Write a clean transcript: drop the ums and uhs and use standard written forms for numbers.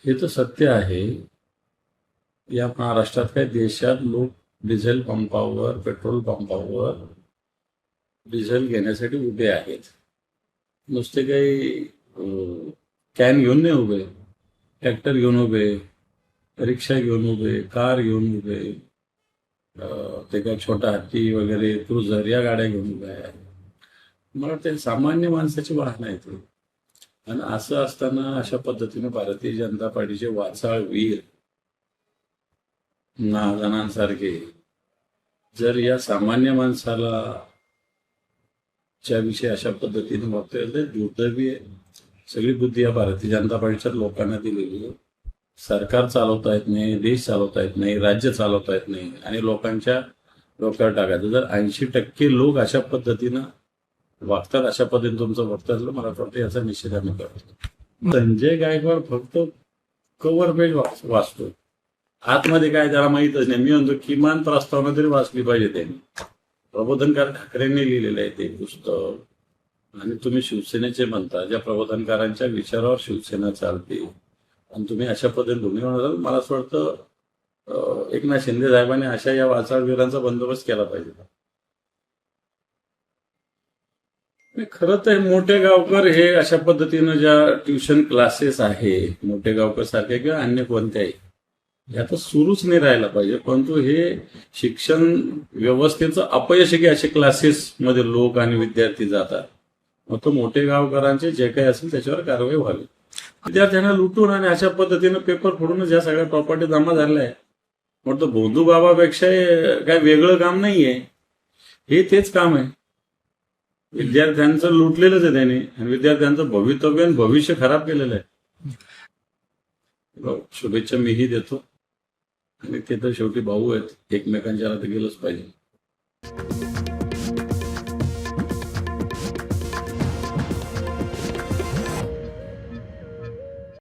हे तर सत्य आहे. या महाराष्ट्रात काही देशात लोक डिझेल पंपावर, पेट्रोल पंपावर डिझेल घेण्यासाठी उभे आहेत. नुसते काही कॅन घेऊन नाही उभे, ट्रॅक्टर घेऊन उभे, रिक्षा घेऊन उभे, कार घेऊन उभे, ते काय छोटा हत्ती वगैरे क्रुझर या गाड्या घेऊन उभ्या आहेत. मला वाटतं सामान्य माणसाची वाहनं आहेत ही. आणि असं असताना अशा पद्धतीने भारतीय जनता पार्टीचे वाचाळ वीर नाजणांसारखे जर या सामान्य माणसाला च्याविषयी अशा पद्धतीने वागतोय तर दुर्दैवी आहे. सगळी बुद्धी या भारतीय जनता पार्टीच्या लोकांना दिलेली आहे. सरकार चालवता येत नाही, देश चालवता येत नाही, राज्य चालवता येत नाही आणि लोकांच्या डोक्यावर टाकायचं. जर 80% लोक अशा पद्धतीनं वागतात, अशा पद्धतीने तुमचं वक्तव्य असलं, मला वाटतं याचा निषेध आम्ही करतो. संजय गायकवाड फक्त कव्हर पेज वाचतो, आतमध्ये काय त्याला माहीतच नाही. मी म्हणतो किमान प्रस्तावना तरी वाचली पाहिजे त्यांनी. प्रबोधनकार ठाकरेंनी लिहिलेलं आहे ते पुस्तक आणि तुम्ही शिवसेनेचे म्हणता. ज्या प्रबोधनकारांच्या विचारावर शिवसेना चालते आणि तुम्ही अशा पद्धतीने तुम्ही म्हणाल, मला असं वाटतं एकनाथ शिंदे साहेबांनी अशा या वाचाळवीरांचा बंदोबस्त केला पाहिजे. खरं तर मोठे गावकर हे अशा पद्धतीनं ज्या ट्युशन क्लासेस आहे, मोठे गावकर सारखे किंवा अन्य कोणत्याही, आता सुरूच नाही राहायला पाहिजे. परंतु हे शिक्षण व्यवस्थेचं अपयश की असे क्लासेस मध्ये लोक आणि विद्यार्थी जातात. मग तो मोठे गावकरांचे जे काही असेल त्याच्यावर कारवाई व्हावी. विद्यार्थ्यांना लुटून आणि अशा पद्धतीनं पेपर फोडून ज्या सगळ्या प्रॉपर्टी जमा झाल्या आहे, म्हटलं भोंदू बाबापेक्षा काय वेगळं काम नाहीये. हे तेच काम आहे. विद्यार्थ्यांचं लुटलेलंच आहे त्यांनी आणि विद्यार्थ्यांचं भवितव्य आणि भविष्य खराब केलेलं आहे. शुभेच्छा मीही देतो आणि ते तर शेवटी भाऊ आहेत, एकमेकांच्या तर गेलंच पाहिजे.